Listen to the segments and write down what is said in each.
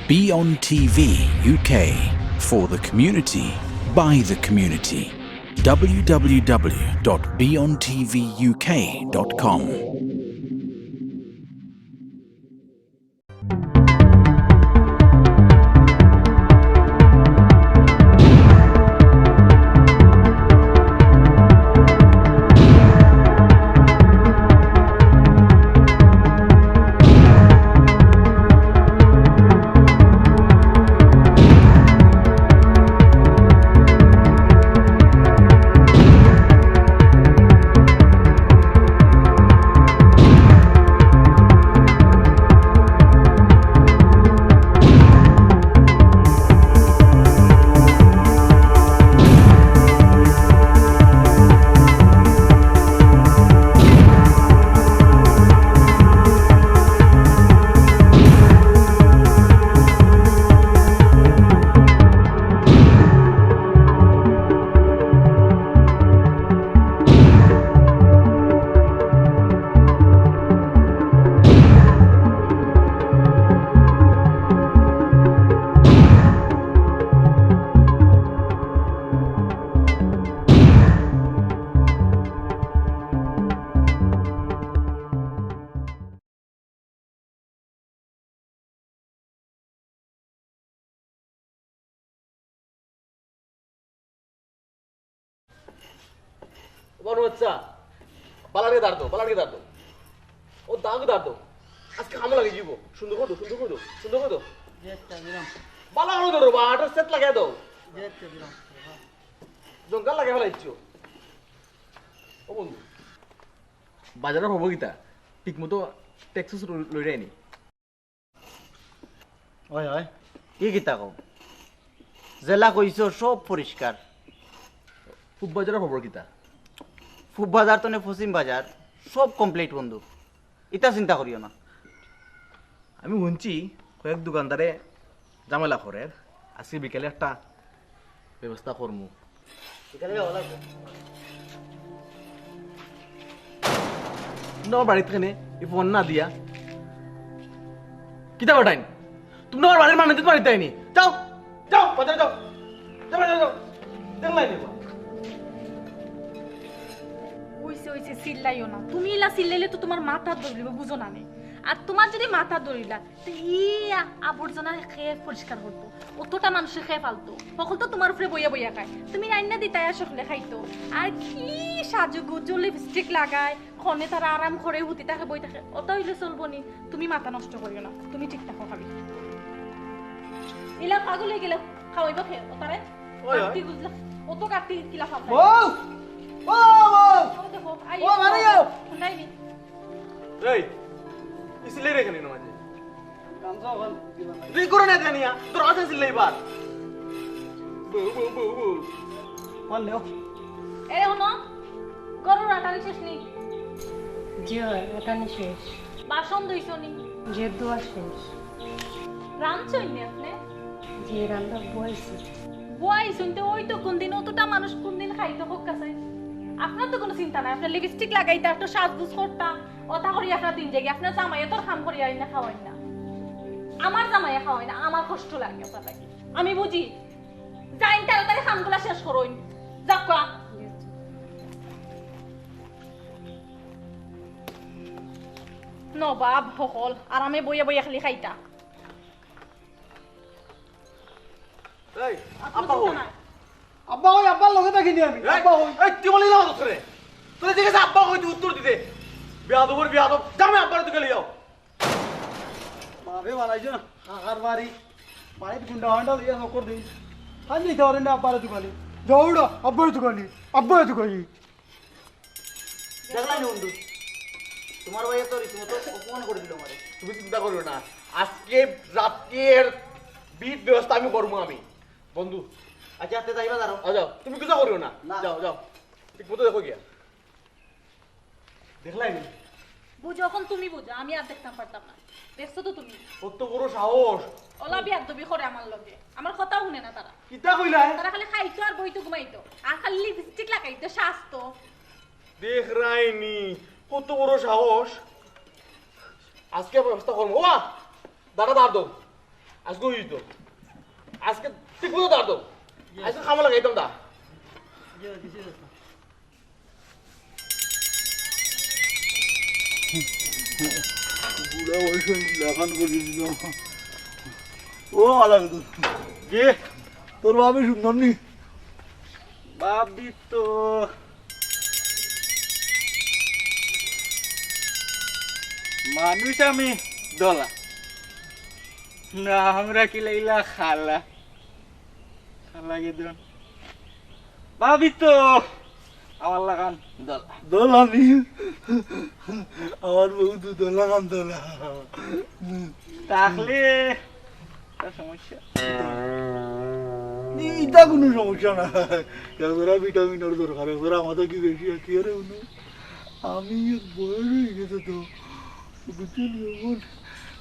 Beyond TV UK, for the community, by the community. www.beyondtvuk.com. বাচ্চা পালারে দাঁড়তো ও দাঁড় দাঁড়তো আজকে খামো লাগে জীব সুন্দর করতো বালা আনো ধরো বা আটার সেট লাগাই দাও জঙ্কাল লাগাই ফেলাইছ ও বন্ধু বাজারে হবো গীতা ঠিক মতো ট্যাক্সি লই রায়নি হয় হয় কি গীতা কও জেলা কইছ সব পরিষ্কার খুব বাজারে হবো গীতা পূব বাজার তো পশ্চিম বাজার সব কমপ্লিট বন্ধু ইটা চিন্তা করিও না আমি শুনছি কয়েক দোকানদারে জামেলা করে আজকে বিকেলে একটা ব্যবস্থা করমু তোমার বাড়িতে কেনে এই ফোন না দিয়া কিতা বাটাইন তুমি আমার বাড়ির মানে বাড়িতে আইনি যাও যাও বাজারে যাও দেখলাই নেবা ওইসে চিল্লাইও না তুমি ইলা চিল্লাইলে তো তোমার মাথা ধরিব বুঝো না নে আর তোমার যদি মাথা ধরিলা তো ইয়া আবর্জনা খেয়ে পরিষ্কার করতো অতটা মানুষে খেয়ে ফালতো সকল তো তোমার উপরে বইয়া বইয়া খায় তুমি রান্না দিতাই সকলে খাইতো আর কি সাজুগুজু লিপস্টিক লাগায় খনে তারা আরাম করে হুতি থাকে বই থাকে অত হইলে চলবো নি তুমি মাথা নষ্ট করিও না তুমি ঠিক থাকো খাবি ইলা পাগল হয়ে গেলে খাওয়াইব খেয়ে ওতারে কাটি গুজলা অত কাটি কিলা খাওয়া ও দেখো ও মারিও নাইনি এই ইসলে রে কেন মাঝে কামসা বল তুই করে না জানিয়া তোর আছে সিলে এবার বউ বল লেও এ হনো গরুর আটানি শেষ নি জি হয় আটানি শেষ বাসন ধুইছো নি যে দোয়া শেষ রাঁধছই নি আপনি যে রান্না বয়েছি বই শুনতে ওই তো কোনদিন অতটা মানুষ কোনদিন খাইতো হোক কাছে আপনার তো কোনো চিন্তা নাই আপনার লিপস্টিক লাগাইতে একটু সাজগুজ করতা ওটা করি আপনার দিন জায়গা আপনার জামাইয়ে তোর খাম করি আই না খাওয়াই না আমার জামাইয়ে খাওয়াই না আমার কষ্ট লাগে আপনার লাগে আমি বুঝি যাইন তাড়াতাড়ি খামগুলা শেষ করইন যাক্কা নবাব সকল আরামে বইয়া বইয়া খালি খাইতা এই আপা হই আব্বা ওই আব্বার লগে থাকিনি আমি আব্বা ওই এই তুই বলি না তোরে তোরে জিজ্ঞাসা আব্বা হই তুই উত্তর দিতে বিয়াদব জামে আব্বার তুই গেলি যাও বাবে বানাইছো না হাকার বাড়ি বাড়িতে গুন্ডা হান্ডা দিয়ে সকর দিই হান দিতে পারেন না আব্বার দোকানে দৌড়া আব্বার দোকানে দেখলাই না বন্ধু তোমার ভাই তো রীতিমতো অপমান করে দিল আমারে তুমি চিন্তা করিও না আজকে রাতের বিট ব্যবস্থা আমি করবো আমি বন্ধু আচ্ছা আতে যাইবা দাঁড়ো যাও তুমি কিছু করিও না না। যাও ঠিক মতো দেখো গিয়া দেখলাই নি বুঝো এখন তুমি বুঝো আমি আর দেখতাম পারতাম না দেখছো তো তুমি কত বড় সাহস ওলা বিয়ার দবি করে আমার লগে আমার কথা শুনে না তারা কিতা কইলা তারা খালি খাইতো আর বইতো ঘুমাইতো আর খালি লিপস্টিক লাগাইতো সাজতো দেখ রাইনি কত বড় সাহস আজকে ব্যবস্থা করবো ওয়া দাঁড়া দাঁড় দাও আজকে হইতো আজকে ঠিক মতো দাঁড় তো আজকে খামা লাগাইতাম দা বুড়া বয়সে লেখান করে দিল ও আলাদা কে তোর বাপে সুন্দর নি বাপি তো মানুষ আমি দলা না আমরা কি লাইলা খালা খালা গেদিন ভাবি তো আমার লাগান দলা দলা নি আমার বউ তো দলা গান দলা তাহলে সমস্যা এটা কোনো সমস্যা না এরা ভিটামিনের দরকার ওরা আমাদের কি বেশি কি আরে আমি বয়স হয়ে গেছে তো বুঝছেন যখন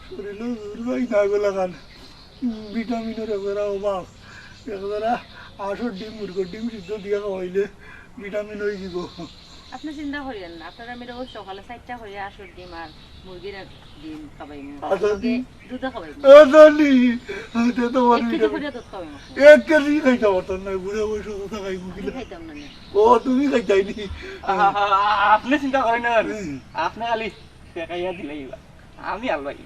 শরীরে দুর্বাই না গেলা গান ভিটামিনের এরা অভাব এরা 8 ডিম মুরগির ডিম সিদ্ধ দিয়া খাওয়াইলে ভিটামিন হয়ে যাব আপনি চিন্তা করেন না আপনারা আমি রোজ সকালে 4টা করে 8 ডিম আর মুরগির ডিম খাবাইমু দুধ খাবাইমু জানি এটা তো বলি একটু করে দুধ খাবাইমু এক কেজি খাইতে পারতাম না বুড়া বয়স কথা খাইমু কিনা খাইতাম না ও তুমি খাইতাইনি আপনি চিন্তা করেন না আপনি খালি শেখাইয়া দিলেই আমি আলবাই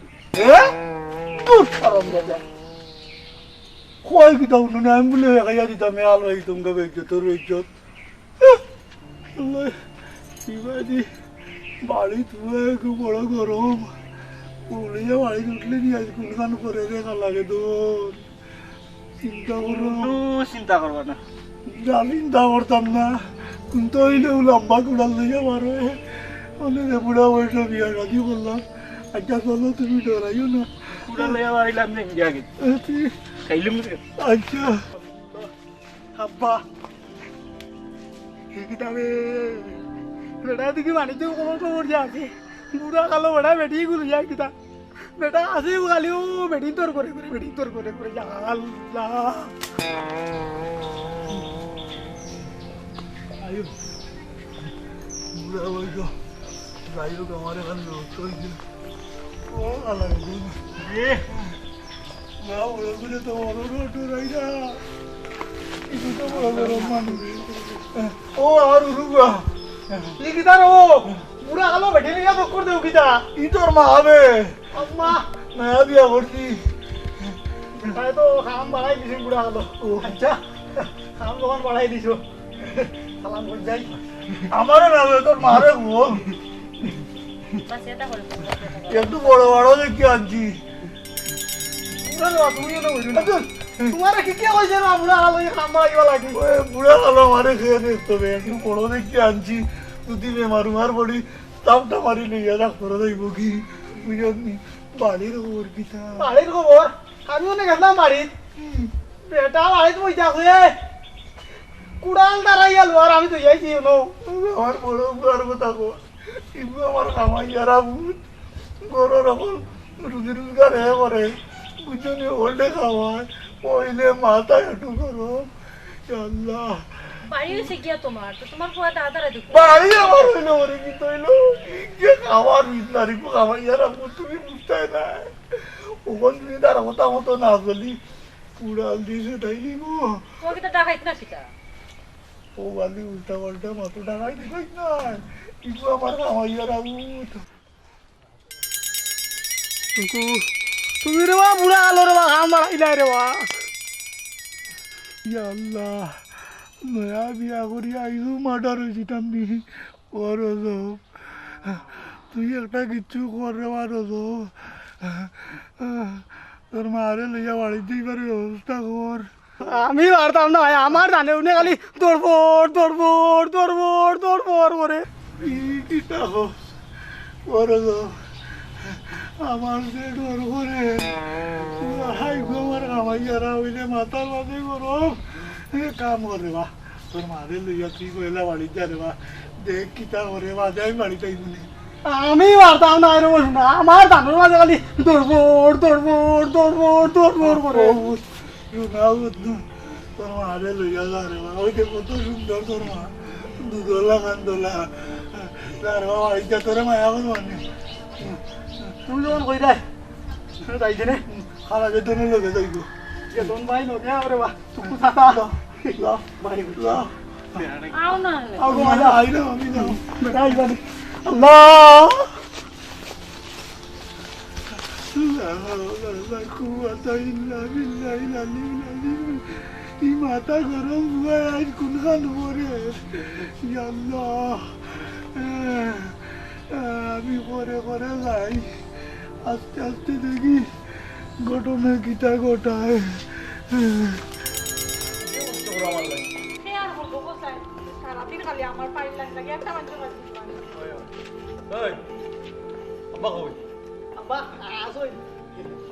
কয় কিতা উঠুন আমি বলে খাইয়া দিতাম আলো দিতাম গাবে তোর ইজ্জত শিবাজি বাড়ি তুলে খুব বড় গরম উড়িয়ে বাড়ি উঠলে নি আজ কোনখান করে রেখা লাগে তোর চিন্তা করো চিন্তা করবো না চিন্তা করতাম না কিন্তু হইলে লম্বা কুড়াল লইয়া পারো অনেক বুড়া বয়স বিয়া রাজি বললাম আচ্ছা চলো তুমি ডরাইও না পুরা লইয়া বাড়িলাম না ইন্ডিয়া গেছি খাইলাম আচ্ছা আব্বা কিতাবে বেটা দিকে বাণিজ্য খবর খবর যা আছে বুড়া কালো বেটা বেটি গুলো যায় কিতা বেটা আছে গালিও বেটি তোর করে বেটি তোর করে যা আল্লাহ আয়ো বুড়া বলছো যাইও আমার এখানে লোক হয়েছিল ও আল্লাহ রে না ওগুলো তো বড় রোড রাইরা ಇದು তো বড় বড় মানুষ ও আর উরুগা ই কিদার ও পুরা আলো বেঠে নিয়া বকর দেও কিদা ই তোর মা হবে আম্মা না বিয়া করছি তাই তো খাম বাড়াই দিছি পুরা আলো ও আচ্ছা খাম দোকান বাড়াই দিছো সালাম করে যাই আমারও না তোর মারে গো বাস এটা হলো একটু বড় বড় দেখি আনছি তোমার কি কে কইছে না বুড়া আলো খাম্বা আইবা লাগি ওই বুড়া আলো মারে খেয়ে দে তবে একটু বড় দেখি আনছি তুই বেমার মার বড়ি তাপটা মারি লইয়া রাখ করে দেব কি বুঝনি বাড়ির খবর কিতা বাড়ির খবর আমি অনেক গেলাম বাড়ির বেটা বাড়িতে বই যাচ্ছে কুড়াল দাঁড়াই গেল আর আমি তো যাইছি আমার বড় বুড়ার কথা কো ইবু আমার কামাই যারা ভূত গরো রকম রুজি রোজগার হে করে বুঝনি ওল্ডে খাওয়ায় পয়লে মাথা একটু করো আল্লাহ বাড়ি হয়েছে গিয়া তোমার তো তোমার ফুয়া দাদারা দেখো বাড়ি আমার হইলো ওরে কি তৈলো যে খাওয়ার বিস্তারি খাওয়াই যারা তুমি বুঝতে না ওখান তুমি তার কথা মতো না বলি কুড়াল দিয়েছে তাই নিব তোমাকে তো ডাকাইত না সেটা ও বালি উল্টা পাল্টা মতো ডাকাই দিস না কিন্তু আমার খাওয়াই যারা তুমি রে বা বুড়া আলো রে বা খাম বাড়াইলাই রে বা আল্লাহ নয়া বিয়া করি আইসু মার্ডার হয়েছিলাম নি ও রজব তুই একটা কিচ্ছু কর রে বা রজব তোর মারে লইয়া বাড়িতে এবার ব্যবস্থা কর আমি পারতাম না ভাই আমার জানে উনি খালি দৌড় দৌড় দৌড় দৌড় করে কিটা ও রজব আমার যে ডর করে হাই গো আমার কামাইয়ারা হইলে মাথার মাঝে গরম কাম করে বা তোর মারে লইয়া তুই কইলা বাড়ি যা রে বা দেখ কিতা করে বা যাই বাড়িতে শুনি আমি পারতাম না এরকম শোনা আমার ধানের মাঝে খালি দৌড় করে তোর মারে লইয়া যা রে বা ওই যে কত সুন্দর তোর মা দুধলা কান্দলা তার বাড়ি যা তোরে মায়া করবানি তুমি যখন কই দেয় যাইছে নে খালা বেতনের লগে যাইব বেতন ভাই নদে আরে বা তুকু থাকা ল ভাই ল আও না আগো মালা আইলো আমি যাও বেটা আইবানি আল্লাহ লা কুওয়াতা ইল্লা বিল্লাহিল আলিয়্যিল আযীম ই মাথা গরম হয়ে আজ কোনখান পরে ইয়া আল্লাহ আমি পরে পরে যাই আস্তে আস্তে দেখি ঘটনা কিতা ঘটায় সে আর বলবো কোথায় সারাদিন খালি আমার পাইল লাগে একটা মানুষের কাছে এই আব্বা কই আব্বা আসই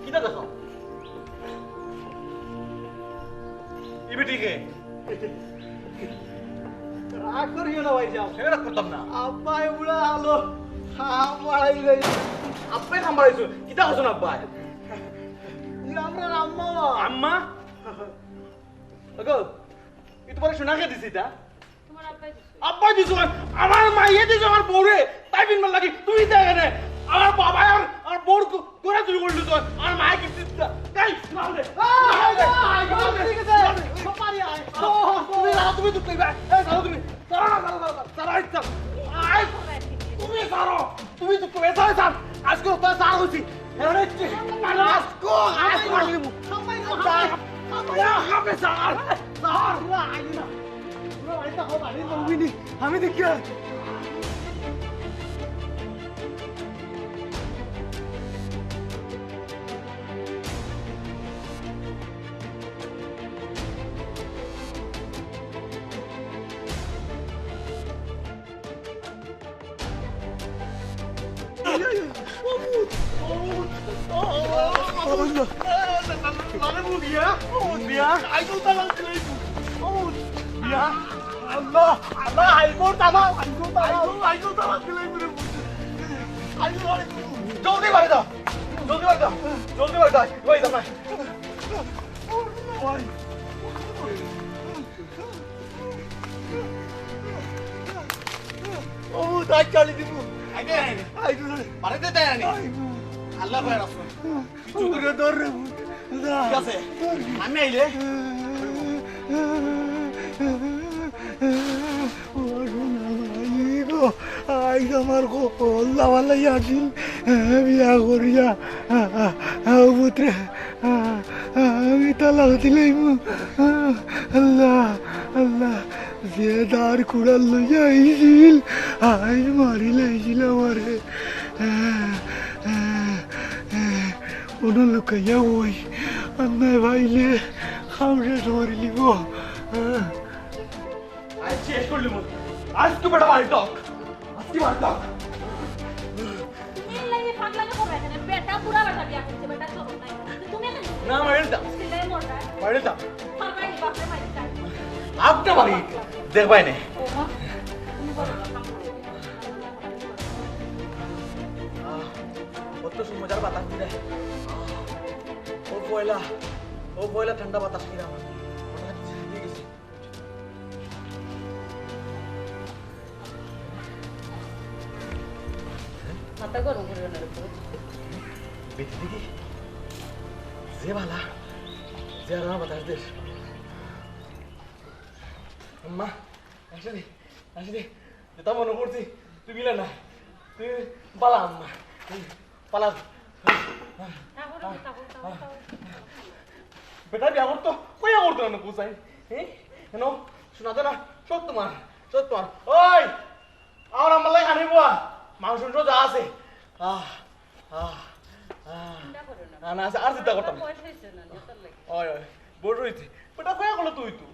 কিটা দেখো ইবিটিকে রাগ করিও না ভাই যাও সেটা করতাম না আব্বা এগুলা আলো বাড়াই যাই আব্বাই সামলাইছো কিটা করছো না আব্বাই আমরা আম্মা আম্মা ওগো ই তোমারে শোনা কে দিছি তা তোমার আব্বাই দিছে আব্বা দিছো আমার মাইয়ে দিছো আমার বউরে তাই বিন লাগি তুই দেখে নে আমার বাবা আর বউর গোরা তুই করলি তো আমার মায়ে কি দিতা গাই না দে তুমি তো কইবা এই সারো তুমি সারা ইচ্ছা আই তুমি সারো তুমি তো কইবা সার আজকে তো সার হইছি এরে ইচ্ছে আজকে আজকে সবাই সার হবে সার সার আইনা পুরো আইতা হবে আইনা তুমি আমি দেখি জলদি বাড়ি দাও জলদি বাড়ি দাও জলদি বাড়ি দাও বাড়ি দাও না ও দাই চালি দিব আইতে আইতে বাড়িতে দেয় না আল্লাহ ভাই রাসূল চুরে ধর রে ঠিক আছে আমি আইলে আই আমার কল্লা বালাই আসিল বিয়া করিয়া পুত্রে আমি তালাক দিলাম আল্লাহ আল্লাহ যে দাঁড় কুড়াল লইয়া আইছিল আই মারি লাইছিল আমারে কোনো লুকাইয়া ওই আমি ভাইলে খাম শেষ মারি লিব আজ শেষ করলি আজ তো বেটা বাড়ি দাও আজকে বাড়ি দাও এই লাগে পাগলামি করবে এখানে বেটা পুরা বেটা বিয়া করছে বেটা চলো নাই তুমি এখানে না মারি দাও সিলাই মোরটা বাড়ি দাও পারবাই বাপরে মারি তাই আপনি বাড়ি দেখবাই না ও মা তুমি বলো কত মজার বাতাস দিলে ও পয়লা ঠান্ডা বাতাস কিনা মাথা গরম করে না বেঁচে দেখি যে ভালা যে আর বাতাস দেশ আম্মা আসলে যেটা মনে করছি তুই মিলে না তুই পালা আম্মা পালা বেটা বিয়া করতো কইয়া করতো না কুসাই হ্যাঁ কেন শোনাতে না সত্য তোমার ওই আমার আমার লাগে আনিব মাংস যা আছে না আছে আর চিন্তা করতাম ওই বড় হইছে বেটা কয়া করলো তুই তো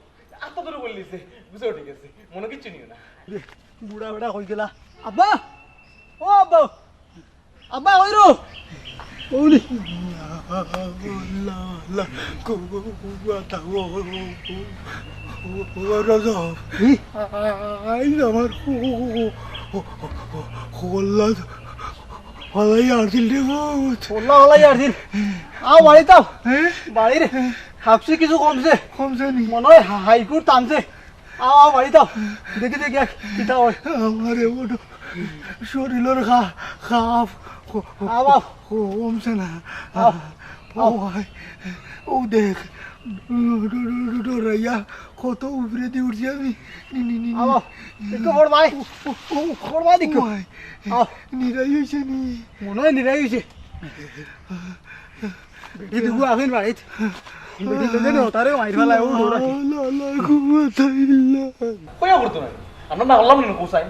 আত্মা ধরে বললিছে বুঝে ঠিক আছে মনে কিচ্ছু নিও না বুড়া বেটা কই গেলা আব্বা ও আব্বা আব্বা ওইরো ওলি লা কুয়াতা ও রাজা আই আমার হোল্লা হলাই আরদিল রে হোল্লা হলাই আরদিল আও বাড়ি তাও বাড়ির হাফসি কিছু কমছে নি মনে হয় হাইকুর টানছে আও বাড়ি তাও দেখি কিতা হয় আমারে ওটো শরীরের খাপ কমছে না ও ভাই ও দেখ ডরাইয়া কত উপরে দিয়ে উঠছি আমি খবর ভাই খবর ভাই দেখো নিরাই হয়েছে নি মনে হয় নিরাই হয়েছে বেটি দুগু আছেন বাড়িত বেটি লোকে নতারে মাইর ফেলায় ও ডরা কইয়া করতো না আমরা না হলাম না কোসাই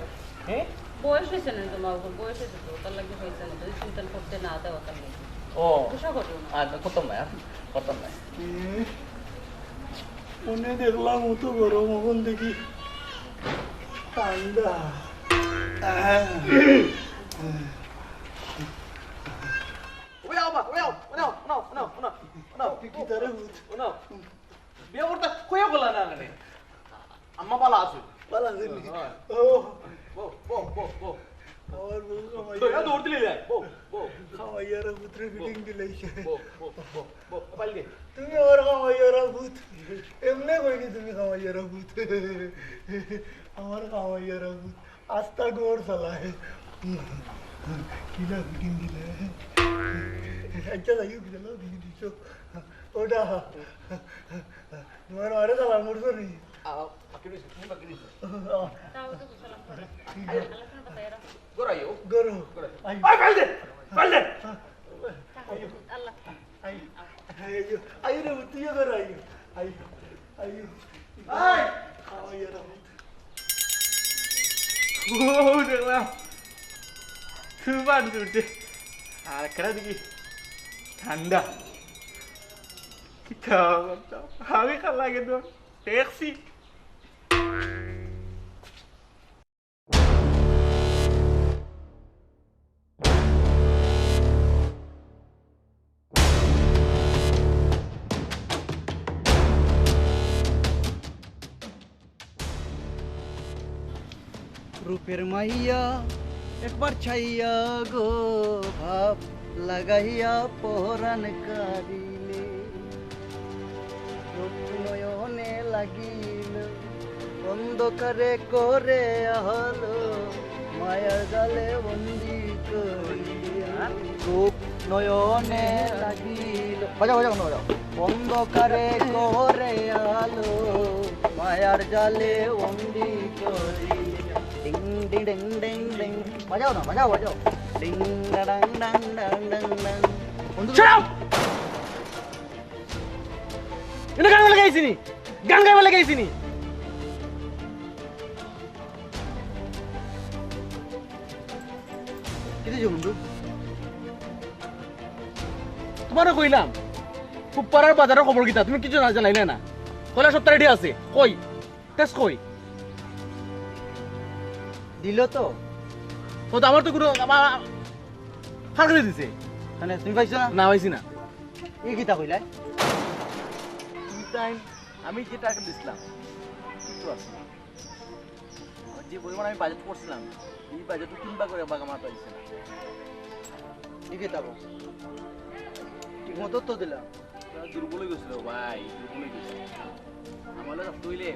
হ্যাঁ বয়স হয়েছে না তোমার বয়স হয়েছে তো তার লাগে হয়েছে না যদি চিন্তা করতে না দেওয়া তার লাগে ও গুসা করো না আর করতাম না করতাম না মনে দেখলাম ও তো গরম এখন দেখি ঠান্ডা বিয়া করতে কইয়া বলা না আম্মা বালা আছে পালা দিলি ও আমার বউ দইয়া দৌড় দিলে যায় খাওয়াইয়ার পুত্রে ফিটিং দিলাইছে পাইলে তুমি আমার খাওয়াইয়ার ভূত এমনি কইনি তুমি খাওয়াইয়ার ভূত আমার খাওয়াইয়ার ভূত আস্তা গোড় চালায় কিলা ফিটিং দিলে আচ্ছা যাই দিল দিয়ে দিছ ওটা তোমার আরে চালা মরছো নি তাও তো সালাম করে আল্লাহ বাতায়রা গোরাইও গরো আই পাইলে আল্লাহ আই রে তুই গরো আই খাওয়াইয়ার ভূত ও দেখলাম সুপার চলছে আর একটা দেখি ঠান্ডা কিতা করতাম আমি খালা কিন্তু ট্যাক্সি রূপের মাইয়া একবার ছাইয়া গো ভাব লাগাইয়া পরাণ কারিলে রূপ নয়নে লাগিল অন্ধকারে করে হলো মায়ার জালে বন্দি করিয়া রূপ নয়নে লাগিল বাজাও বাজাও অন্ধকারে করে আলো মায়ার জালে বন্দি করিয়া ding ding ding ding ding বাজাও না বাজাও ডিং ডাং ডাং ডাং ডাং ডাং এটা গান লাগাইছি নি গান গাইবা লাগাইছি নি কি দিছো বন্ধু তোমারও কইলাম খুব পাড়ার বাজারের খবর কিতা তুমি কিছু না জানাইলে না কয়লা সপ্তাহ রেডি আছে কই তেজ কই দিল তো ও তো আমার তো কোনো আমার ফার করে দিছে মানে তুমি পাইছো না না হইছি না এই কিতা কইলাই টাইম আমি যে টাকা দিছিলাম কিছু আছে না যে পরিমাণ আমি বাজেট করছিলাম এই বাজেট 3 ভাগ করে ভাগ আমার পাইছে না এই কিতা গো ঠিক মতো তো দিলাম দুর্বল হয়ে গেছিল ভাই দুর্বল হয়ে গেছিল আমার লোক তুইলে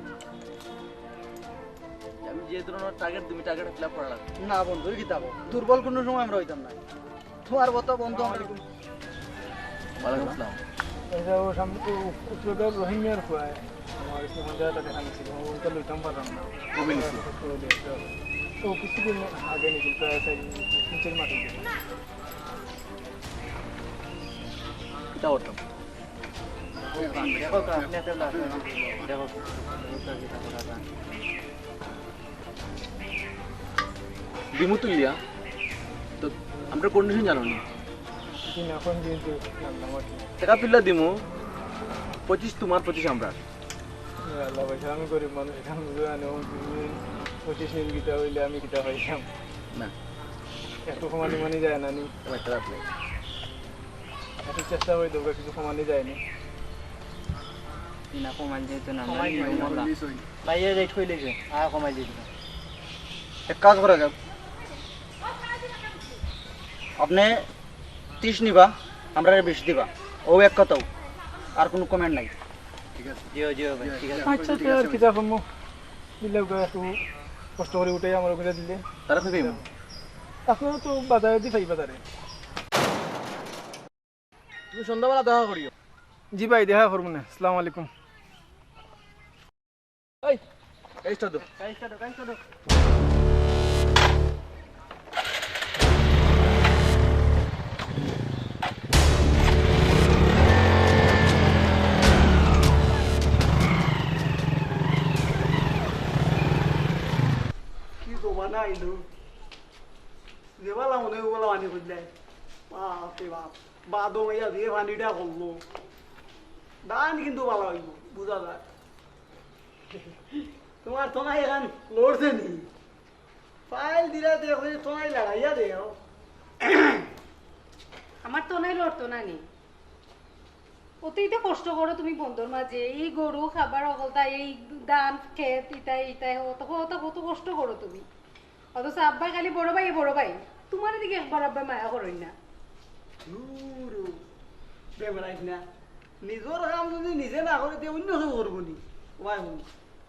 আমি যে ধরনের টার্গেট তুমি টার্গেট ফিল আপ করা লাগবে না বন্ধু এই কিতা গো দুর্বল কোনো সময় আমরা হইতাম না তোমার মতো বন্ধু আমরা ওয়ালাইকুম আসসালাম এটা ও সামনে উত্তরটা রোহিঙ্গার হয় আমার ইসে মজাটা দেখানো ছিল ওটা লইতাম পারলাম না কবে নিছি তো কিছুদিন আগে নিয়েছিল প্রায় 3-4 মাস আগে এটা করতাম দেখো কা আপনি এত না দেখো দিমু তুইলিয়া তো আমরা কন্ডিশন জানো না দিন এখন কিন্তু জানলাম আর কি টাকা তুললা দিমু 25 তোমার 25 আমরা আল্লাহ ভাই আমি গরিব মানুষ এখানে জানো তুমি 25 মিনিট গীতা হইলে আমি গীতা পাইতাম না এত সমানে মানে যায় না নি আমার খারাপ লাগে এত চেষ্টা করে দেবো কিছু সমানে যায়নি না কমাই যেত না বাইরে রেট কই লেগে আর কমাই যেত না এক কাজ করা যাক আপনি 30 নিবা আমরা 20 দিবা ও এক কথাও আর কোনো কমেন্ট নাই ঠিক আছে জিও জিও ভাই ঠিক আছে আচ্ছা তো কিতা কমো দিলে একটু কষ্ট করে উঠে আমার উপরে দিলে তারা কই পাইমু এখন তো বাজারে দি পাই বাজারে তুমি সন্ধ্যাবেলা দেখা করিও। জি ভাই দেখা করবো না। আসসালামু আলাইকুম। এই এইটা দো। কি জমানা আইলো যেবেলা মনে ওবেলা পানি খুঁজলে বাপরে বাপ বাদো মাইয়া দিয়ে পানিটা করলো দান কিন্তু ভালো হইব বুঝা যায় তোমার তোমায় এখান লড়ছে নি ফাইল দিলা দেখো তোমায় লড়াইয়া দেও আমার তো নাই লড়তো না নি অতই তো কষ্ট করো তুমি বন্ধুর মাঝে এই গরু খাবার অকলতা এই ধান ক্ষেত ইটাই ইটাই কত কষ্ট করো তুমি অথচ আব্বাই খালি বড় ভাই তোমার দিকে একবার আব্বাই মায়া করেন না দূরু বেমরাইস না নিজের কাম যদি নিজে না করে তে অন্য কেউ করবো নি ওয়াই হুন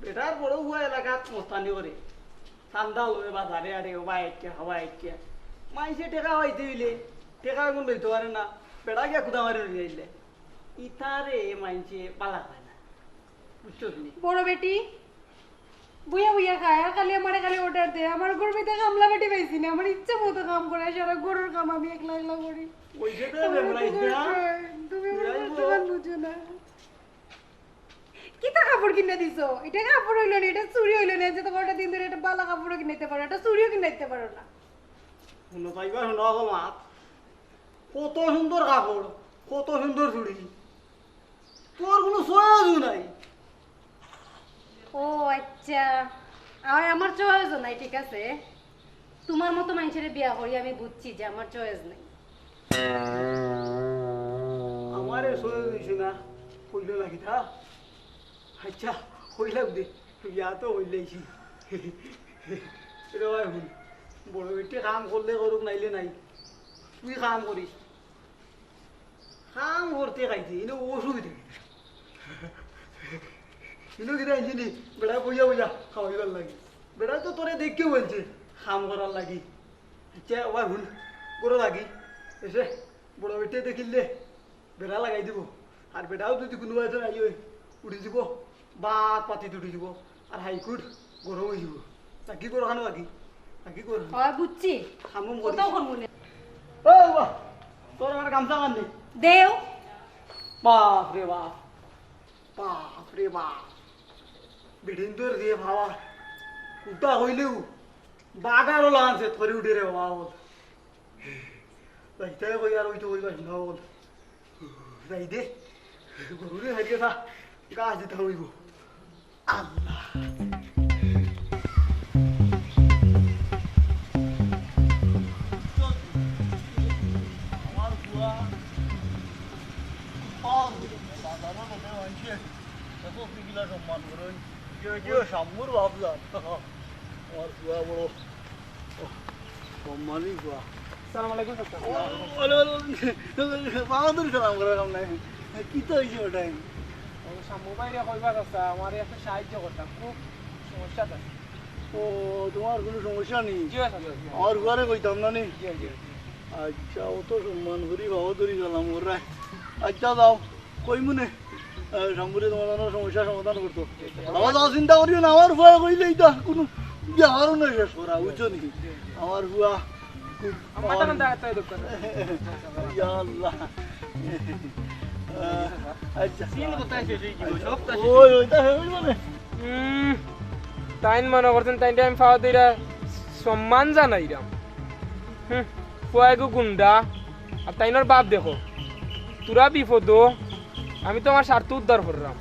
বেটার বড় হুয়া এলাকাত মস্তানি করে ঠান্ডা লয়ে বাজারে আরে ওবা একটা হাওয়া একটা মাইসে টেকা হইতে হইলে টেকা এখন লইতে পারে না বেটা গিয়া খুদা মারি যাইলে ইতারে মাইসে পালা খায় না বুঝছো তুমি বড় বেটি বুয়া খায় আর খালি আমার খালি অর্ডার দে আমার গরুতে কামলা বেটি পাইছি না আমার ইচ্ছা মতো কাম করে সারা গরুর কাম আমি একলা করি ওইসে তো বেমরাইস না তুমি তোমার বুঝো না কিতা কাপড় কিনে দিছো এটা কাপড় হইলো না এটা চুরি হইলো না যে তোমার দিন ধরে এটা বালা কাপড় কিনাইতে পারো এটা চুরিও কিনাইতে পারো না শুনো পাইবা শুনো গো মা কত সুন্দর কাপড় কত সুন্দর চুড়ি তোর কোনো সয়াজও নাই ও আচ্ছা আমার চয়েস নাই ঠিক আছে তোমার মতো মানুষের বিয়া করি আমি বুঝছি যে আমার চয়েস নাই আমারে সয়াজ হইছে না হইল নাকি তা আচ্ছা হইলাম দে বিয়া তো হইলেইছি রে ভাই হুন বড় বেটে কাম করলে করুক নাইলে নাই তুই কাম করিস কাম করতে খাইছি এনে অসুবিধা ইনো কিনা আইছিনি বেড়া বইয়া বইয়া খাওয়াইবার লাগে বেড়া তো তোরে দেখকে বলছে কাম করার লাগি আচ্ছা ওই হুন করে লাগি এসে বড় বেটে দেখিলে বেড়া লাগাই দিব আর বেটাও যদি কোনো এজন আই উঠি যাব বাত পাতি উঠি যাব আর হাইকুট গরম হয়ে যাব তা কি করো খানো বাকি কি করো হয় বুঝছি খামুম কোথাও করবো না ও বাবা তোর আমার গামছা কান্দি দেও বাপ রে বাপ বিডিন তোর দিয়ে ভাবা উঠা হইলেও বাগারও লাগানছে ধরে উঠে রে বাবা বল তাই কই আর ওইটা কইবা না বল যাই দে গরুরে হারিয়ে থা গাছ দিতে হইব আল্লাহ আমার বুয়া সাধারণ লোকে মানছে এত পিগিলা সম্মান করেন কেউ সাম্মুর ভাবলাম আমার বুয়া বড় সম্মানই বুয়া আসসালামু আলাইকুম বাহাদুর সালাম করার কাম নাই কি তো হয়েছে ওটাই মোবাইলে কইবার আছে আমার একটা সাহায্য করতাম খুব সমস্যা আছে। ও তোমার কোনো সমস্যা নেই জি আছে আমার ঘরে কইতাম না নি জি জি আচ্ছা ও তো সম্মান করি বাহাদুরি সালাম করাই আচ্ছা যাও কই মনে সাম্বুরে তোমার সমস্যার সমাধান করতো আমার যাও চিন্তা করিও না আমার ভয় কইলে এটা কোনো বিহারও না শেষ করা বুঝছো নাকি আমার বুয়া আমার টাকা দাঁড়াতে দোকান ইয়া আল্লাহ আচ্ছা সিন কোথায় শেষ হয়ে গেল সব ওই ওইটা হইল মানে তাইন মনে করছেন তাইন টাইম পাওয়া দিরা সম্মান জানাইরাম ফুয়াইগো গুন্ডা আর তাইনোর বাপ দেখো তোরা বিপদ আমি তো আমার স্বার্থ উদ্ধার করলাম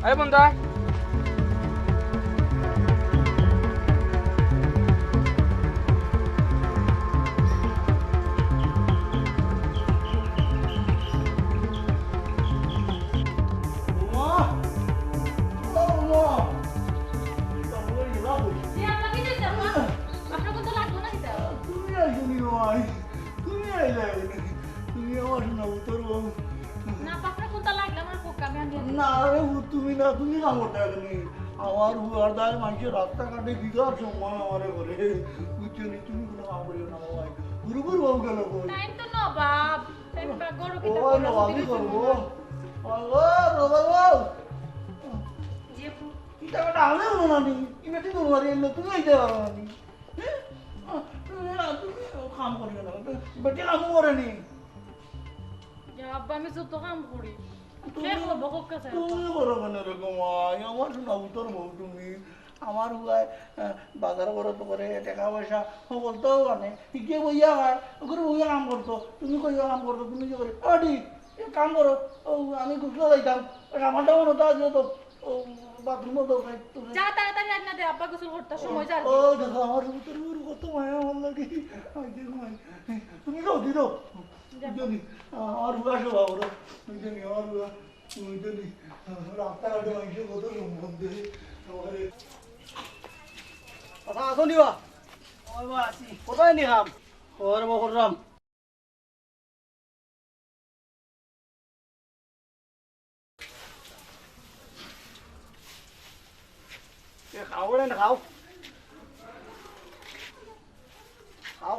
আরে বন্ধা জি আপা কি দিতে আপা আপনার কথা লাগবে না দিতে তুমি আইনি ভাই তুমি আইলে তুমি আমার শোনা উত্তর বাবু না আপা আপনার কথা লাগলে আমার পোকা আমি আনিয়ে দিই না রে তুমি না তুমি কামড়টা তুমি আমার হুয়ার দায় মানুষের রাস্তাঘাটে বিঘার সম্মান আমারে করে বুঝছো নি তুমি কোনো কাম করিও না ভাই গুরুগুর বাবু গেল কই টাইম তো নবাব দেখবা গরু ও কিতা না করো আমি করবো ও বাবা জি আপু এটা বেটা আমি না নি কি বেটি তোমার এলো তুমি আইতে পারো না নি তুমি কাম করি না বেটি কাম করে নি যা আব্বা আমি যত কাম করি কে করবো কোক কাছে তুমি করো কেন এরকম আমার শোনা উত্তর বউ তুমি আমার হুয়ায় বাজার করতো করে টাকা পয়সা বলতেও মানে কে বইয়া হয় ওগুলো বইয়া কাম করতো তুমি কইয়া কাম করতো তুমি কি করে ঠিক কাম করো ও আমি গুছলে যাইতাম আমারটা মনে হতো আজকে তো বাথরুমও দরকার যা তাড়াতাড়ি রান্না দে আব্বা গোসল করতে সময় যা ও দেখো আমার উত্তর কত মায়া আমার লাগে তুমি দাও দি দাও জানি আমার হুয়া সব আবরো জানি আমার হুয়া তুমি জানি রাস্তাঘাটে মানুষের কত সম্বন্ধে আমাদের কথা আসো নিবা আছি কোথায় নি খাম ওর মহরম খাও রে খাও খাও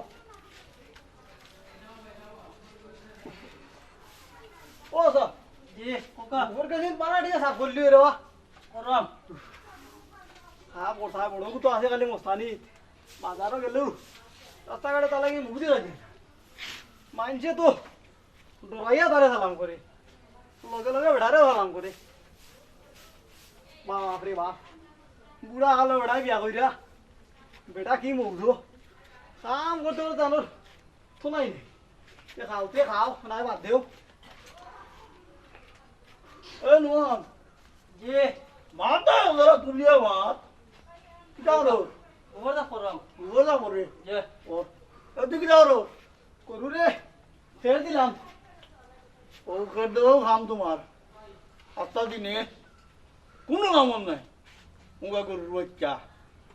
ও সব জি ওকা ওর কাছে বানাটি সাফ করলি রে বা করম হ্যাঁ বড় বড় তো আছে খালি মস্তানি বাজারও গেলেও রাস্তাঘাটে তা লাগি মুখ দিয়ে রাখে মানছে তো ডরাইয়া তারে সালাম করে লগে লগে বেড়ারেও সালাম করে বাপরে বাপ বুড়া কালো বেড়া বিয়া কইরা বেটা কি মুখ কাম করতে করতে জানোর শোনাই নেই তে খাও নাই বাদ দেও এ নুয়াম যে মাথা ওরা তুলিয়া মাত যাও রো ওর দা করলাম ওরা করে যে ও এদিকে যাও রো করু রে ফের দিলাম ও কর দেও খাম তোমার আত্মা দিনে কোনো কামন নাই উঙ্গা গরুর বাচ্চা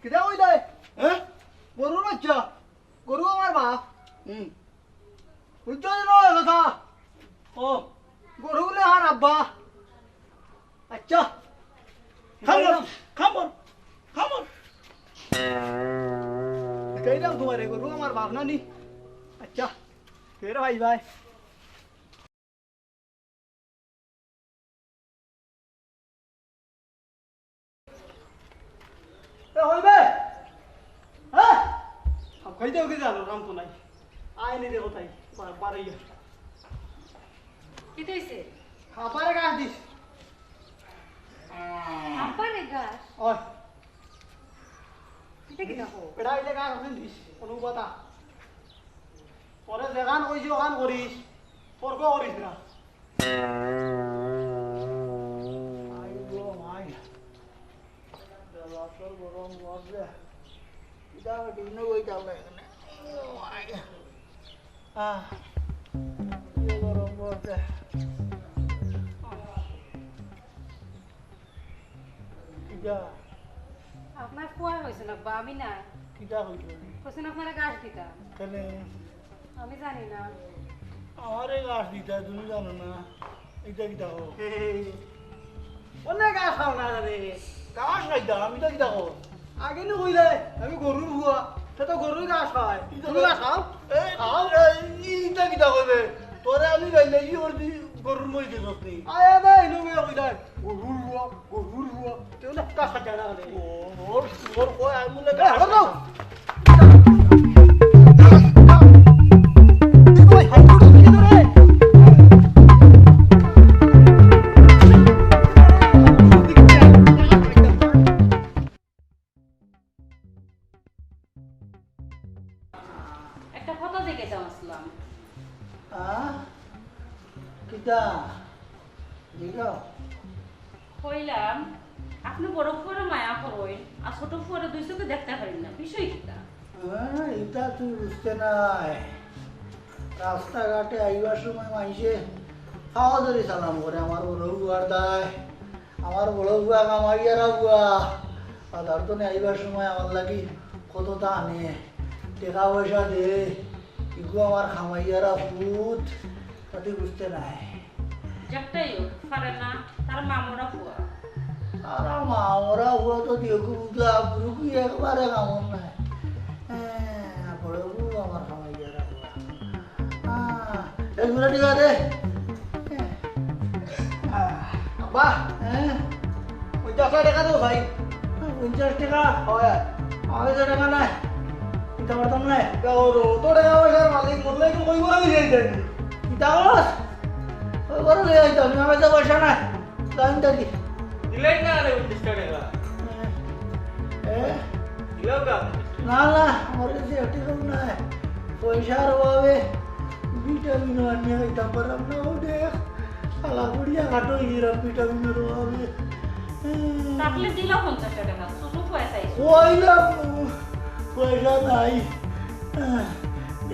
কিটা ওই দেয় হ্যাঁ গরুর বাচ্চা গরু আমার বাপ হুম বুঝছো নয় কথা ও গরু বলে আর আব্বা আচ্ছা খামর খামর খামর কইলাম তোমারে গরু আমার বাপ না নি আচ্ছা ফের ভাই ভাই হইবে হ্যাঁ খাইতে ওকে জানো রাম তো নাই আয় নি দেখো তাই বাড়াইয়া কি হইছে খাপারে গাছ দিস আব্বারে গাছ ওই এটা কি দেখো এটা এটা গাছ আছে দিস কোনো কথা পরে যেখান কইছি ওখান করিস তর্ক করিস না আইগো মাই রাসর গরম মরবে ইদা দিন ওই যাবে এখানে মাই গরম মরবে কিটা আপনার কোয়া হয়েছে না বা আমি না কিটা হইল কোসেন আপনারা গাছ দিতা কেনে আমি জানি না আমারে গাছ দিতা তুমি জানো না এটা কিটা হো অনেক গাছ খাও না রে গাছ খাইতা আমি তো কিটা হো আগে নি কইলে আমি গরুর হুয়া সে তো গরুর গাছ খায় তুমি গাছ খাও এই ইটা কিটা কইবে তোরে আমি গাইলে ই করবি গরুর মই দিছস নি আয়া দে ইনো কই কইলে গরুর হুয়া তেলে তা খাজা না রে ওর কই আমি লাগে হাড় দাও একটা কথা দেখে যাও আসলাম কিটা দিগা কইলাম আপনি বড় করে মায়া করবেন আর ছোট করে দুই চোখে দেখতে পারেন না বিষয় কিটা এটা তুই বুঝতে নাই রাস্তাঘাটে আইবার সময় মাইসে খাওয়া ধরে সালাম করে আমার বড় বুয়ার দায় আমার বড় বুয়া কামাইয়ারা বুয়া আধার তো আইবার সময় আমার লাগি কত তা আনে টাকা পয়সা দে ইগু আমার খামাইয়ারা ফুট তা তুই বুঝতে নাই একটাই পারে না তার মামুরা ফুয়া আর মা ওরা বুয়া তো দেখু বুঝা বুড়ুকু একবারে কামন নাই বড় বউ আমার খামাইয়ারা বুয়া করে ঠিক আছে আব্বা হ্যাঁ 50 টাকা দাও ভাই 50 টাকা হয় আমি তো টাকা নাই দিতে পারতাম না ওর তো টাকা পয়সার মালিক বললে কি কই করে নিয়ে যাই দিতে পারস ওই করে লিয়ে আইতো আমি আমার তো পয়সা নাই লাইন থাকি দিলেই না রে 50 টাকা দিলাও কা না না আমার কাছে একটি কম নাই পয়সার অভাবে ভিটামিন আনিয়ে খাইতাম পারলাম না ও দেখ আলা বুড়িয়া কাটো হিরাম ভিটামিনের অভাবে থাকলে দিলাও 50 টাকা ছোট পয়সা কইলাম পয়সা নাই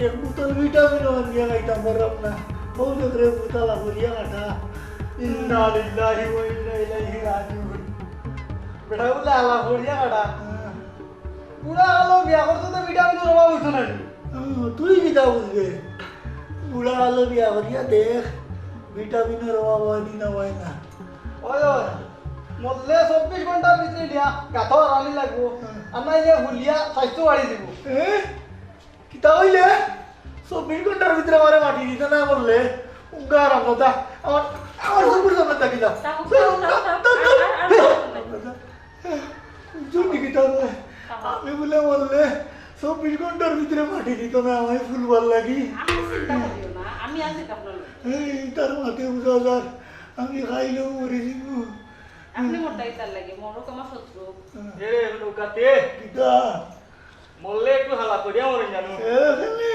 এক বোতল ভিটামিন আনিয়ে খাইতাম পারলাম না ও দেখ রে বোতলা বুড়িয়া কাটা ইন্না লিল্লাহি ওয়া ইন্না ইলাইহি রাজিউন বেটা বলে আলা বড়িয়া কাটা পুরা আলো বিয়া করতে তো ভিটামিনের অভাব হইতো না তুই কিতা বুঝবে বুড়া আলো বিয়া করিয়া দেখ ভিটামিনের অভাব হয়নি না হয় না ওই ওই মরলে 24 ঘন্টার ভিতরে দিয়া গাথো আরামি লাগবো আর নাইলে হুলিয়া স্বাস্থ্য বাড়ি দিব কিতা হইলে 24 ঘন্টার ভিতরে আমারে মাটি দিতে না বললে উঙ্গা আরাম কথা আমার আমার সবুর সামনে থাকিলা জলদি কিতা আমি বলে বললে 24 ঘন্টার ভিতরে মাটি দিত না আমায় ফুলবার লাগি আমি আছি আপনার তার মাথে বুঝার আমি খাইলেও মরে দিব আপনি মোটাই তার লাগে মরক আমার শত্রু এ লোকাতে কিতা মরলে একটু হালা করিয়া মরে জানো এখানে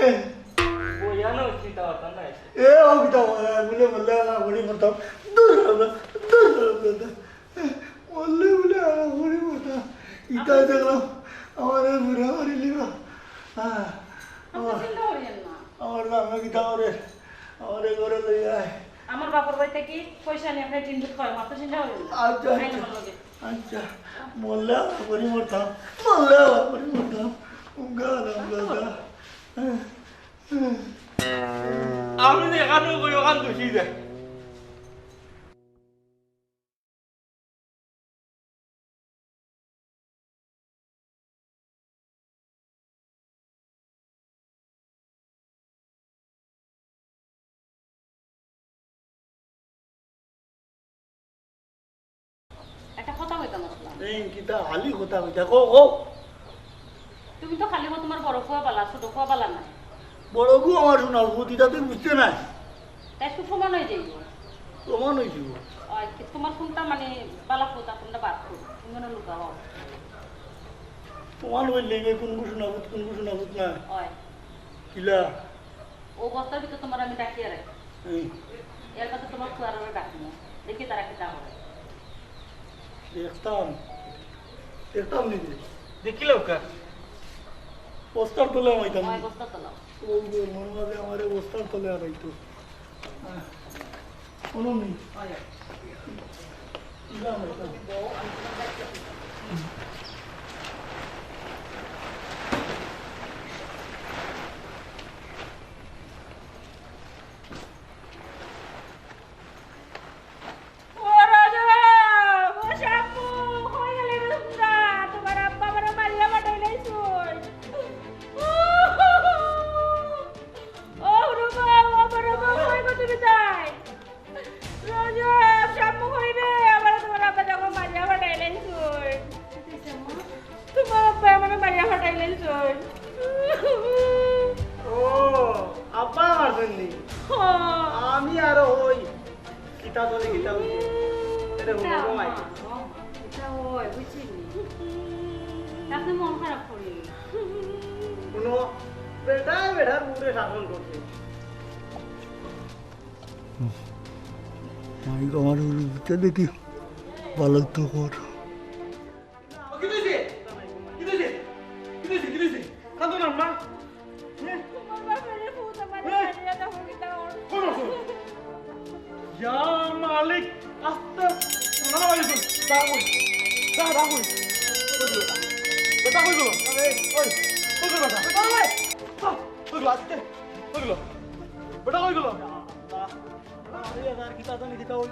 বইয়া না চিন্তা করতাম না এ ও কিতা বলে বললে আমার বড়ি মরতাম দূর বললে বলে আমার বড়ি মরতাম ইতা দেখলাম আমার বুড়া মারি লিবা চিন্তা করিয়েন না আমার নাম কিতা করে আমার ঘরে লই আয় আমার বাপর বাড়িতে কি পয়সা নিয়ে আপনি টিন খাওয়াই মাত্র চিন্তা করেন না আচ্ছা আইন আমার লগে। আচ্ছা বললে আমার বড়ি মরতাম বললে আমার বড়ি মরতাম গালাম দাদা আমি যে এখানে কই ওখান দোষী যায় একটা কথা কইতাম আসলাম এই কিতা হালি কথা কইতা কো কো তুমি তো খালি তোমার বড় খোয়া পালা ছোট খোয়া পালা না বড় গু আমার শোনাল বুদ্ধিটা তুই বুঝতে নাই তাই একটু সমান হয়ে যাইব প্রমাণ হয়েছিল তোমার কোনটা মানে বালা খোতা কোনটা বাদ খোত তুমি মনে লুকাও প্রমাণ হইলে কোন শোনাবুত না হয় কিলা ও বস্তার ভিতরে তোমার আমি ডাকিয়ে রাখি এর কাছে তোমার খোয়ার ডাকি না দেখি তারা কি তা হবে দেখতাম নিদি দেখিলে ওকা পোস্টার তোলে হইতাম হয় বস্তা তোলাও ও মনে মাঝে আমার পোস্টার তোলে আর হইতো কোনো নেই ও আব্বা মারছেননি আমি আর ওই কিতা চলে কিতা হচ্ছে এটা হলো কমাই এটা হয় বুঝছিনি আপনি মন খারাপ করি কোনো বেটার উপরে শাসন করছে মাইক আমার বুঝতে দেখি ভালো তো কর কি দিছে কি দিছে কি দিছে কি দিছে কান্দো না মা ইয়া মালিক আস্তে না না মালিক দাঁড়াই দাঁড়াই বেটা কই গেল ওই কই গেল বেটা কই গেল আজকে কই গেল বেটা কই গেল আর কিতা জানি কিতা ওই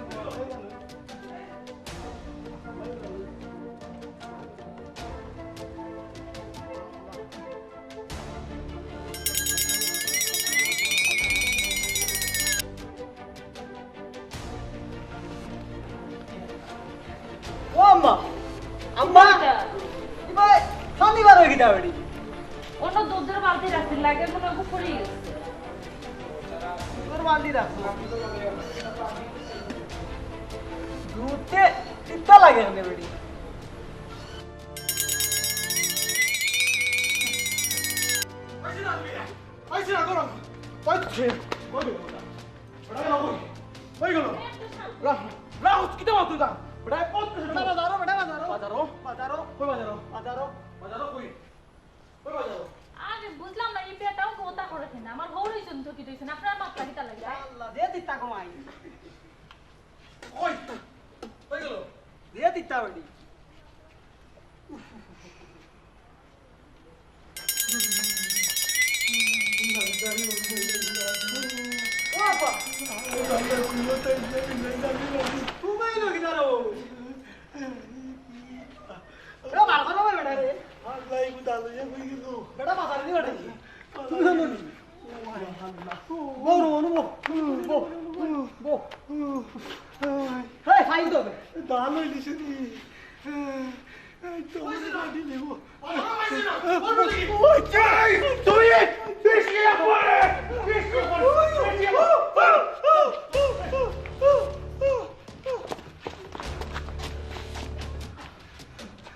আম্মা আম্মা এবার শনিবার হয়ে গিয়ে যাবে অন্য দুধের বালতি রাখতে লাগে মনে হয় পড়ে গেছে তোর বালতি রাখো দুধে তিতা লাগে না বেড়ি আইছি না করো পাইছে ওই গেল রাহ কিতে মাত তুই বড় পথ বাজারো বাজারো বাজারো কই বাজারো বাজারো বাজারো কই কই বাজারো আরে বুঝলাম না এই পেটাও কথা করেছেন আমার বউ হইছেন তো কি হইছেন আপনার মাথা কিতা লাগে আল্লাহ দে তিতা কমাই কই কই গেল দে তিতা বেড়ি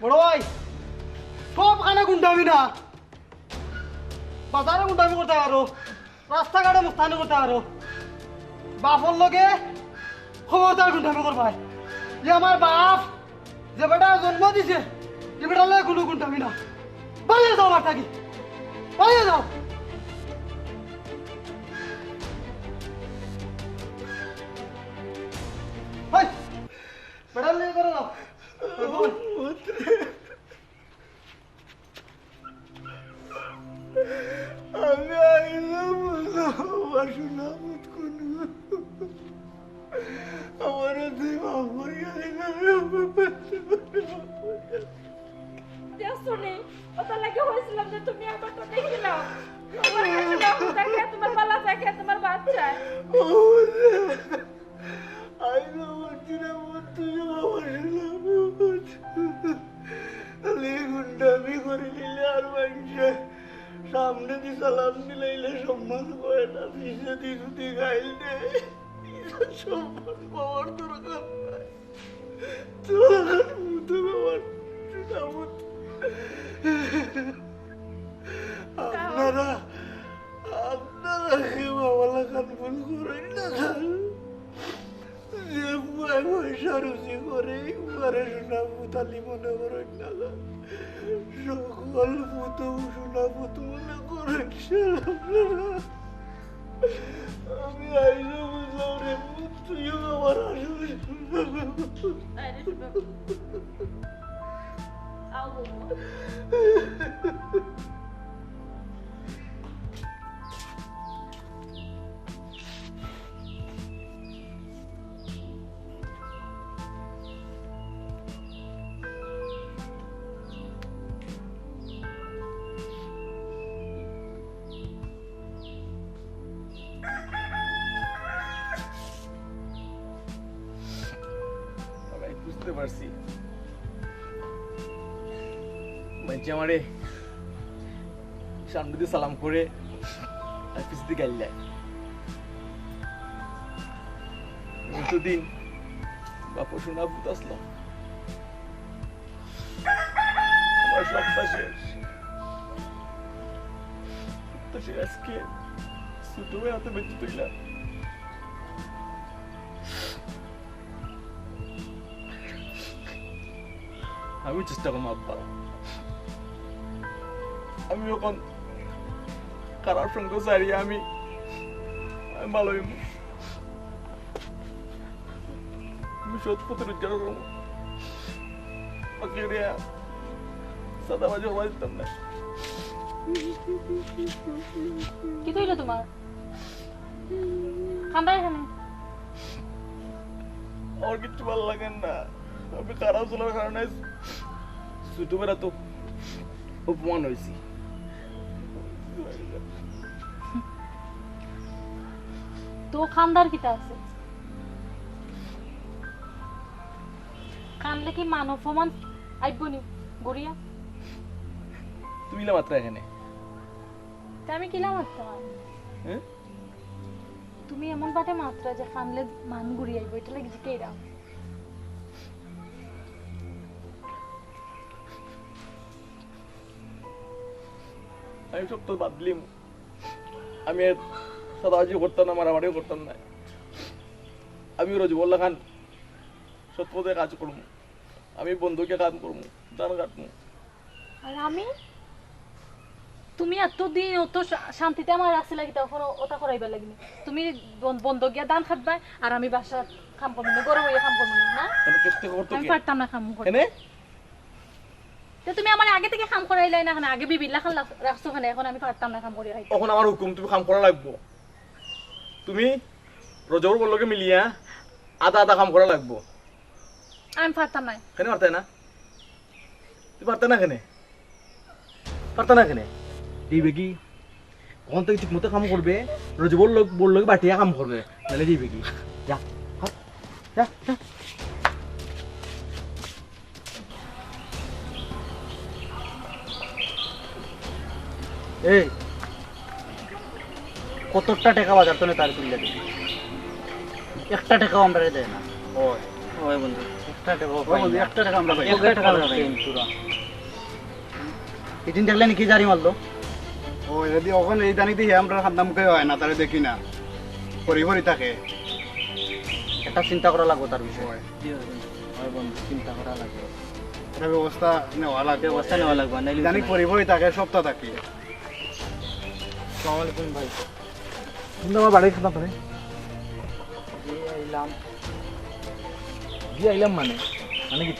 বড় ভাই সব খানা গুন্ডামি না বাজারে গুন্ডামি করতে পারো রাস্তাঘাটে মুস্তানি করতে পারো বাপর লগে খবরদার গুন্ডামি করবাই যে আমার বাপ যে বেটা জন্ম দিছে যে বেটা লগে কোনো গুন্ডামি না বাইরে যাও বাড়ি থাকি বাইরে যাও বেটা লগে করে যাও আমি আইলাম বাসনা মুত কোন আমার তুই মাফ করিয়া শুনে ওটা লাগে হয়েছিলাম যে তুমি আমার তো দেখিলাম তোমার কাছে যাবো দেখে তোমার পালা দেখে তোমার বাচ্চা আইলাম বাসনা মুত তুই বাসনা গুন্ডামি করে নিলে আর মানুষে সামনে দি সালাম দিলাইলে সম্মান করে না পিছিয়ে দি যদি গাইলে সম্মান পাওয়ার দরকার নাই তোর মুতো বাবার আপনারা আপনারা বাবালা কান ভুল করেন না যে পয়সা রুচি করে ঘরে শোনা পুতালি মনে করেন না সকল পুতো শোনা পুতো মনে করেন আপনারা আমি আইলে বুঝলাম রে তুইও আমার আসলে বুঝতে পারছি মানুষে আমারে সামনে দিয়ে সালাম করে আর পিছন দিয়ে গাইল দেয় দিন বাপ শোনা ভূত আসলো আমার সবটা শেষ তো সে আজকে ছোট হয়ে হাতে বেঁচে তুইলাম আমি চেষ্টা করবো আব্বা আমি যখন কারার সঙ্গে চাইয়ে আমি ভালো হইব আমি সৎ পথে রোজগার করবো সাদাবাজি হওয়া দিতাম না কি কইলো তোমার খান্দা এখানে আমার কিচ্ছু ভালো লাগে না আমি খারাপ চলার কারণে ছোটবেলা তো অপমান হয়েছি তো খান্দার কিতা আছে কানলে কি মান অপমান আইব নি গড়িয়া তুমি না মাত্র এখানে তা আমি কিলা মারতাম হ্যাঁ তুমি এমন বাটে মাত্রা যে কানলে মান গুড়ি আইব এটা লাগি জিকেইরা আমি সব তো বাদ দিলাম আমি সদাজি করতাম না মারামারিও করতাম না আমি রোজ বললা খান সত্যতে কাজ করবো আমি বন্ধুকে কাম করবো ধান কাটবো আর আমি তুমি এতদিন অত শান্তিতে আমার রাখছি লাগি তখন ওটা করাইবা লাগিনি তুমি বন্ধ গিয়া দান খাটবাই আর আমি বাসা কাম করবো না গরম হইয়া কাম করবো না তাহলে কেটে করতো আমি কি পারতাম না কাম করতে এনে তো তুমি আমার আগে থেকে কাম করাইলাই না আগে বিবিল্লা খান রাখছো খানে এখন আমি পারতাম না কাম করিয়া খাইতে এখন আমার হুকুম তুমি কাম করা লাগবো তুমি রোজর বললোকে মিলিয়া আধা আধা কাম করা লাগবো আমি পারতাম না কেন পারতে না তুই পারতে না কেনে পারতে না কেনে দিবে কি কখন থেকে ঠিক মতো কাম করবে রোজ বললো বাটিয়া কাম করবে তাহলে দিবে কি যা যা যা এই কতটা টাকা বাজার তো তার তুললে দিবি একটা টাকাও আমরা দেয় না ওই ওই বন্ধু একটা টাকাও পাই না একটা টাকা আমরা পাই একটা টাকা পাই পুরো এদিন দেখলে কি জারি মারলো ও যদি ওখানে এই জানি দিয়ে আমরা খাদ্য মুখে হয় না তাহলে দেখি না পরি থাকে একটা চিন্তা করা লাগবে তার বিষয়ে ওই বন্ধু চিন্তা করা লাগবে এটা ব্যবস্থা নেওয়া লাগবে ব্যবস্থা নেওয়া লাগবে নাইলে জানি পরি থাকে সপ্তাহ থাকি আসসালামু আলাইকুম ভাই কিন্তু আমার বাড়ি খাতাম পারে জি আইলাম জি আইলাম মানে মানে কি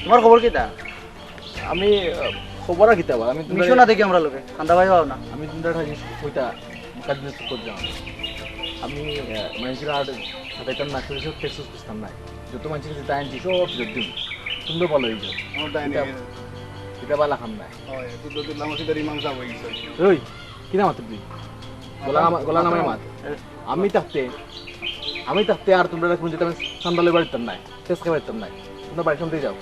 তোমার খবর কি তা আমি খবর আর কিতাব আমি মিশো না দেখি আমরা লোকে কান্দা ভাই পাও না আমি তোমরা ওইটা কাজ করতে যাও আমি মানুষের আর সাথে না করে সব টেক্সট বুঝতাম না যত মানুষের যেটা আনছি সব যদি সুন্দর ভালো হয়েছে আমার ডাইনি এটা বালা খাম না হয় তো তো লামাসিদার ইমাম সাহেব হই গেছে ওই কি নাম তুই গোলা নামের মাত আমি থাকতে আর তোমরা কোন যেতে আমি সান্দালে বাড়িতাম না শেষ খেয়ে বাড়িতাম না তোমরা বাড়ি শুনতেই যাও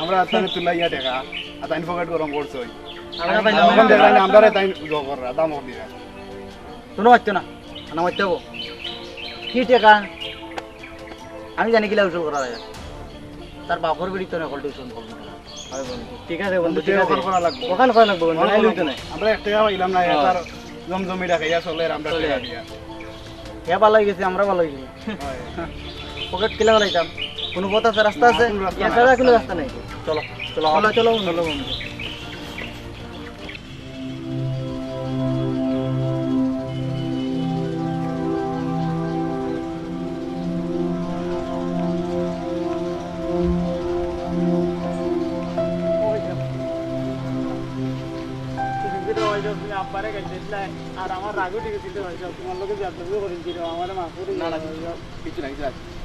আমরা তাহলে তুলাইয়া টাকা আর তাই পকেট গরম করছো আমরা আমরা তাই জব করা দাম দিয়া শোনো পাচ্ছো না না পাচ্ছো কি টাকা আমি জানি কিলা উসুল করা যায় তার বাপর বিড়ি তো না কল টিউশন করবো ঠিক আছে বন্ধু ঠিক আছে করা লাগবে ওখানে করা লাগবে বন্ধু নাইলে তো নাই আমরা এক টাকা পাইলাম না তার জমজমি টাকা ইয়া চলে আমরা টাকা দিয়া হে ভালো হয়ে গেছে আমরা ভালো হয়ে গেছি পকেট কিলা লাইতাম কোনো পথ আছে রাস্তা আছে এছাড়া কোনো রাস্তা নেই চলো চলো চলো চলো বন্ধু আর আমার রাগও ঠিক আছে তোমার লোকে যাত্রা করেছিল আমার মাফুরি না কিছু না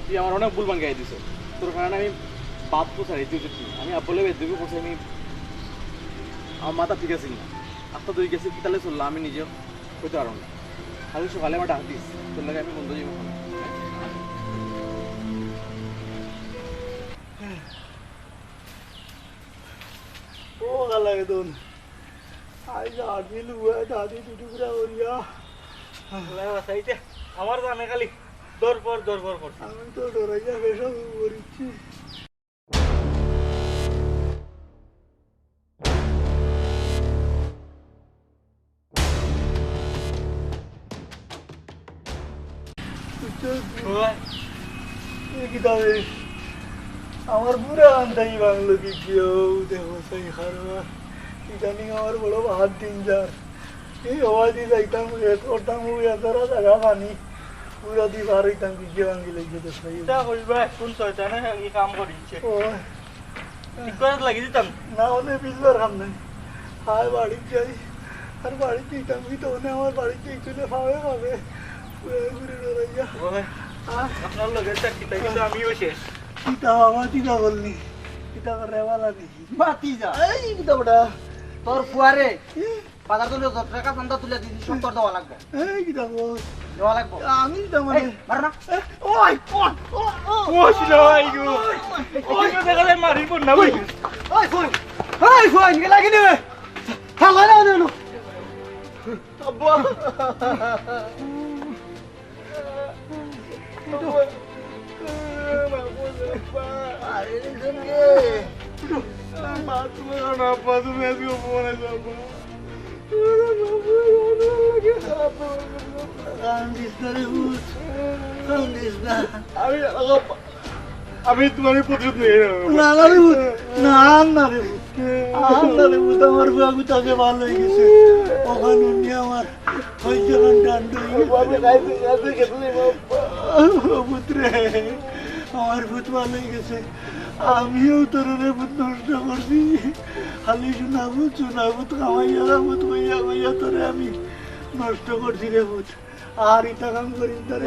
তুই আমার অনেক ভুল ভাঙ্গাই দিছ তোর কারণে আমি বাপ তো ছাড়াই দিয়েছি আমি আব্বলে বেদবি করছি আমি আমার মাথা ঠিক আছে না আত্মা দুই গেছে কি তাহলে চললাম আমি নিজেও হইতে পারো না খালি সকালে আমার ডাক দিস তোর লাগে আমি বন্ধু যাবো ও গালাগে দোন আই আদমি লুয়া দাদি টুটুকুরা ওরিয়া আমার জানে খালি দর পর আমি তো ডরাইয়া বেশা করিছি আমার পুরা আন্দাই বাংলো কি কেউ দেখো সেই খারবা ইদানিং আমার বড় হাত দিন যার এই হওয়া দিয়ে যাইতাম করতাম এতরা জায়গা পানি পুরা দিয়ে বার হইতাম কি কেউ আঙ্গি লেগে তো সেই কোন শয়তানে এই কাম করিছে ও ঠিক করে লাগি দিতাম না ওনে পিছবার কাম নাই হায় বাড়ি যাই আর বাড়ি দিতাম কি তো ওনে আমার বাড়িতে একটু পাবে পাবে পুরা ঘুরে ডরাইয়া আপনার লগে চাকরিটা কিন্তু আমিও শেষ কিতা আমার কিতা বললি কিতা রেওয়ালা দেখি বাতি যা এই কিতা বড়া তোর ফুয়ারে বাজার তুলে টাকা চান্দা তুলে দিদি সব তোর দেওয়া লাগবে এই কিটা কস দেওয়া লাগবে আমি তো মানে মার না ওই ওই লই গো ওই দেখা যায় মারিব না ভাই ওই ফোন কে লাগি দিবে হালা না না আব্বা আমি তোমার প্রতিশোধ নিয়ে না না রে না না রে রে আমার বাবু তাকে ভালো হয়ে গেছে ওখানে নিয়ে আমার হয়েছে পুত্রে আমার ভূত ভালো হয়ে গেছে আমিও তোর ভূত নষ্ট করছি খালি চুনাভূত কামাইয়া ভূত কইয়া কইয়া তোরে আমি নষ্ট করছি রে ভূত আর ইটা কাম করি তোরে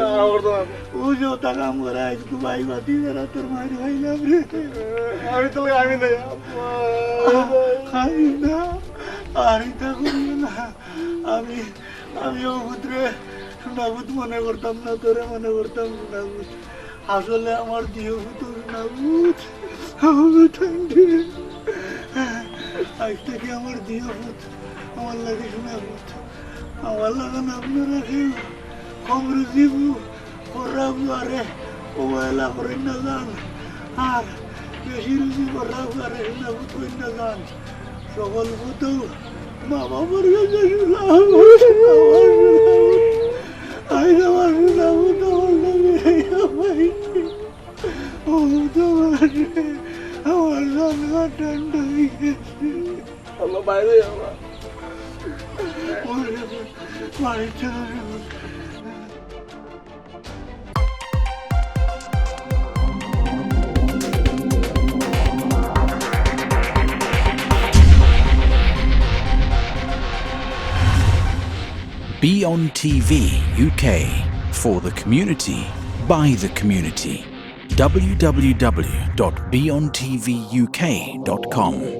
ও যে ওটা কাম করে আজকে ভাই বাতি যারা তোর মায়ের ভাইলাম রে আমি তো আমি না আর ইটা করি না আমি ও ভূতরে সোনাভূত মনে করতাম না তোরে মনে করতাম সোনাভূত আসলে আমার দিও ভূত সোনাভূত আজ থেকে আমার দিও ভূত আমার লাগে সোনাভূত আমার লাগান আপনারা কেউ কমরে জীবু করাবু আরে ওলা করে না যান আর বেশি রুজি করাবু আরে সোনাভূত করে না যান সকল ভূত মা বাবার কাছে সোনাভূত আমার সোনাভূত আমার লাগে আমার জানলা ঠান্ডা হয়ে গেছে আমার বাইরে আমার বাড়ি চলে Beyond TV UK for the community by the community. www.beyondtvuk.com